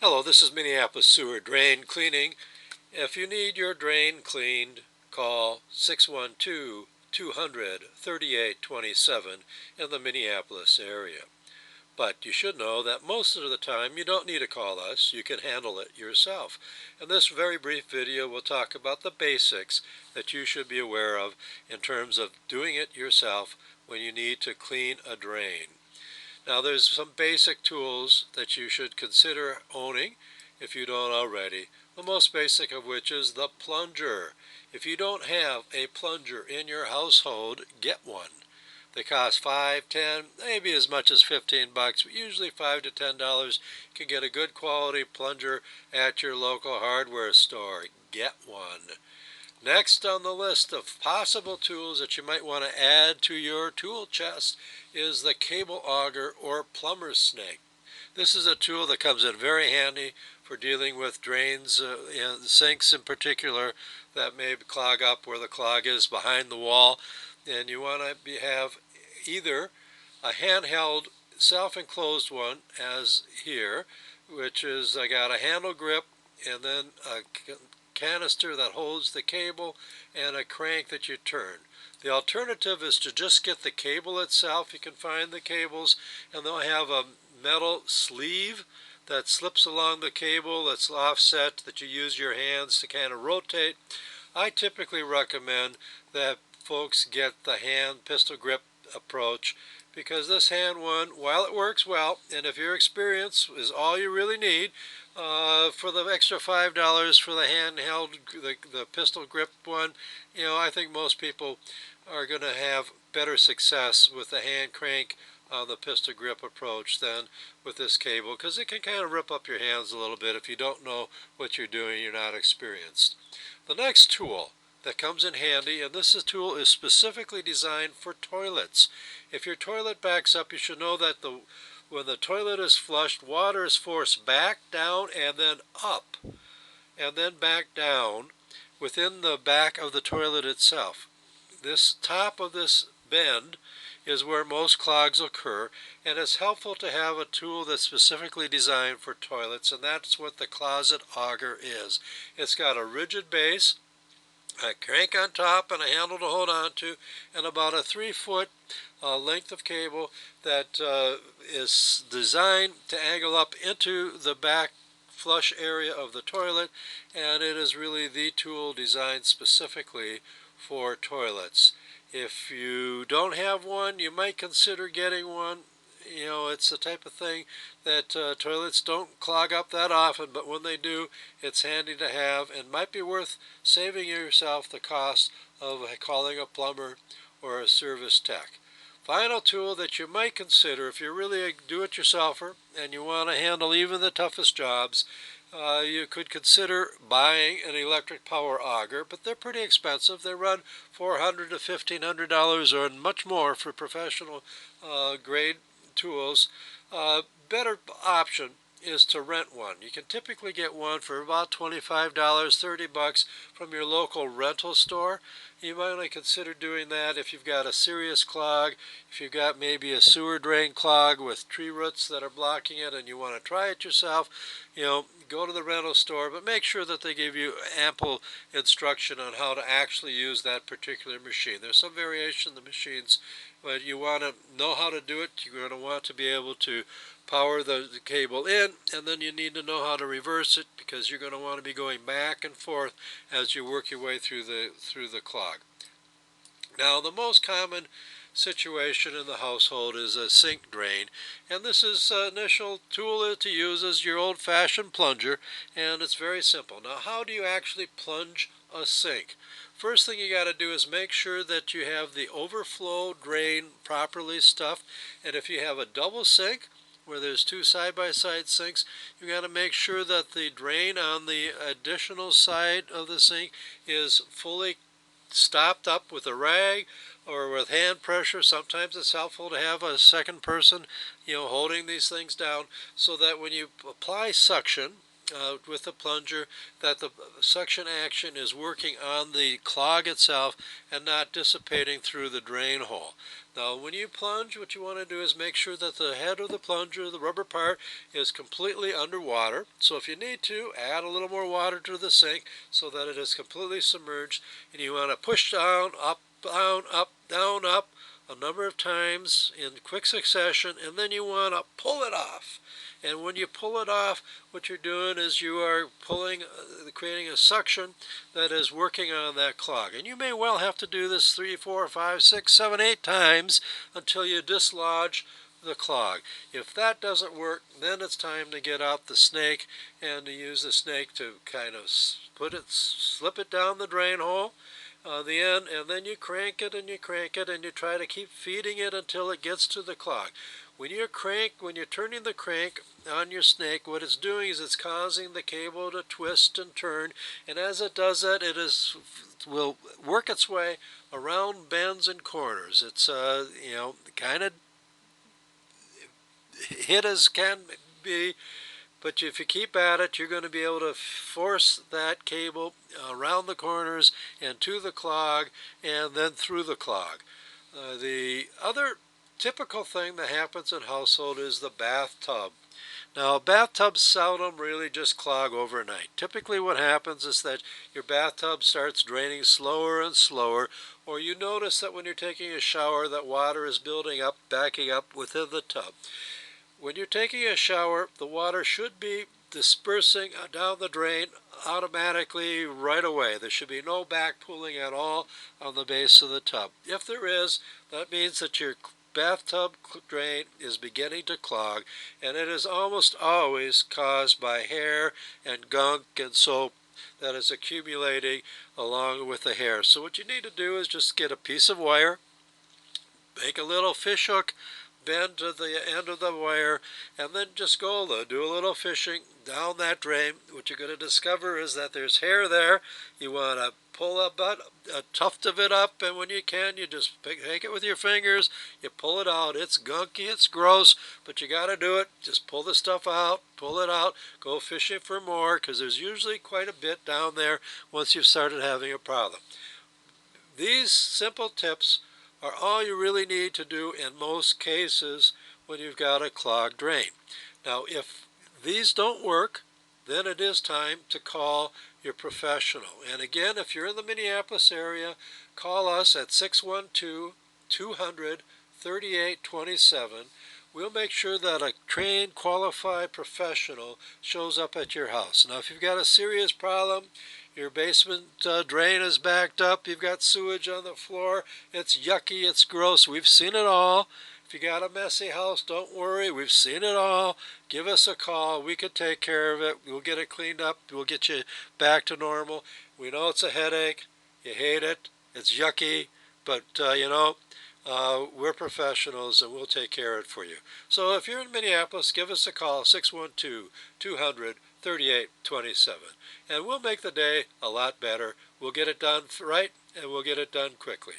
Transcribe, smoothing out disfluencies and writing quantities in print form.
Hello, this is Minneapolis Sewer Drain Cleaning. If you need your drain cleaned, call 612-200-3827 in the Minneapolis area. But you should know that most of the time you don't need to call us, you can handle it yourself. In this very brief video we'll talk about the basics that you should be aware of in terms of doing it yourself when you need to clean a drain. Now there's some basic tools that you should consider owning if you don't already, the most basic of which is the plunger. If you don't have a plunger in your household, get one. They cost $5, $10, maybe as much as $15, but usually $5 to $10. You can get a good quality plunger at your local hardware store. Get one. Next on the list of possible tools that you might want to add to your tool chest is the cable auger or plumber's snake. This is a tool that comes in very handy for dealing with drains, and sinks in particular, that may clog up where the clog is behind the wall. And you want to have either a handheld self-enclosed one, as here, which is I got a handle grip and then a canister that holds the cable and a crank that you turn. The alternative is to just get the cable itself. You can find the cables and they'll have a metal sleeve that slips along the cable that's offset that you use your hands to kind of rotate. I typically recommend that folks get the hand pistol grip approach, because this hand one, while it works well, and if your experience is all you really need, for the extra $5 for the handheld, the pistol grip one, I think most people are going to have better success with the hand crank on the pistol grip approach than with this cable, because it can kind of rip up your hands a little bit if you don't know what you're doing, you're not experienced. The next tool that comes in handy, and this tool is specifically designed for toilets. If your toilet backs up, you should know that when the toilet is flushed, water is forced back, down, and then up, and then back down within the back of the toilet itself. This top of this bend is where most clogs occur, and it's helpful to have a tool that's specifically designed for toilets, and that's what the closet auger is. It's got a rigid base, a crank on top and a handle to hold on to, and about a 3-foot length of cable that is designed to angle up into the back flush area of the toilet, and it is really the tool designed specifically for toilets. If you don't have one, you might consider getting one. It's the type of thing that toilets don't clog up that often, but when they do, it's handy to have and might be worth saving yourself the cost of calling a plumber or a service tech. Final tool that you might consider if you're really a do-it-yourselfer and you want to handle even the toughest jobs, you could consider buying an electric power auger, but they're pretty expensive. They run $400 to $1,500 or much more for professional grade tools. Better option is to rent one. You can typically get one for about $25, $30 from your local rental store. You might want to consider doing that if you've got a serious clog, if you've got maybe a sewer drain clog with tree roots that are blocking it and you want to try it yourself. Go to the rental store, but make sure that they give you ample instruction on how to actually use that particular machine. There's some variation in the machines, but you want to know how to do it. You're going to want to be able to power the cable in, and then you need to know how to reverse it, because you're going to want to be going back and forth as you work your way through the clog. Now, the most common situation in the household is a sink drain, and this is initial tool to use is your old-fashioned plunger, and it's very simple. Now, how do you actually plunge a sink? First thing you got to do is make sure that you have the overflow drain properly stuffed, and if you have a double sink where there's two side-by-side sinks, you got to make sure that the drain on the additional side of the sink is fully stopped up with a rag or with hand pressure. Sometimes it's helpful to have a second person, holding these things down, so that when you apply suction, with the plunger that the suction action is working on the clog itself and not dissipating through the drain hole. Now when you plunge, what you want to do is make sure that the head of the plunger, the rubber part, is completely underwater. So if you need to, add a little more water to the sink so that it is completely submerged, and you want to push down, up, down, up, down, up a number of times in quick succession, and then you want to pull it off. And when you pull it off, what you're doing is you are pulling, creating a suction that is working on that clog. And you may well have to do this 3, 4, 5, 6, 7, 8 times until you dislodge the clog. If that doesn't work, then it's time to get out the snake and to use the snake to kind of slip it down the drain hole, the end, and then you crank it and you crank it and you try to keep feeding it until it gets to the clog. When you're turning the crank on your snake, what it's doing is it's causing the cable to twist and turn, and as it does that, will work its way around bends and corners. It's kind of hit as can be, but if you keep at it, you're going to be able to force that cable around the corners and to the clog and then through the clog. The other typical thing that happens in household is the bathtub. Now, bathtubs seldom really just clog overnight. Typically what happens is that your bathtub starts draining slower and slower, or you notice that when you're taking a shower that water is building up, backing up within the tub. When you're taking a shower, the water should be dispersing down the drain automatically right away. There should be no back pooling at all on the base of the tub. If there is, that means that your bathtub drain is beginning to clog, and it is almost always caused by hair and gunk and soap that is accumulating along with the hair. So what you need to do is just get a piece of wire, make a little fish hook, bend to the end of the wire, and then just do a little fishing down that drain. What you're going to discover is that there's hair there. You want to pull a tuft of it up, and when you can, you just take it with your fingers, you pull it out. It's gunky, it's gross, but you got to do it. Just pull the stuff out, pull it out, go fishing for more, because there's usually quite a bit down there once you've started having a problem. These simple tips are all you really need to do in most cases when you've got a clogged drain. Now, if these don't work, then it is time to call your professional. And again, if you're in the Minneapolis area, call us at 612-200-3827. We'll make sure that a trained, qualified professional shows up at your house. Now, if you've got a serious problem, your basement drain is backed up, you've got sewage on the floor, it's yucky, it's gross, we've seen it all. If you got a messy house, don't worry, we've seen it all. Give us a call, we could take care of it, we'll get it cleaned up, we'll get you back to normal. We know it's a headache, you hate it, it's yucky, but we're professionals and we'll take care of it for you. So if you're in Minneapolis, give us a call, 612-200-3827. And we'll make the day a lot better. We'll get it done right, and we'll get it done quickly.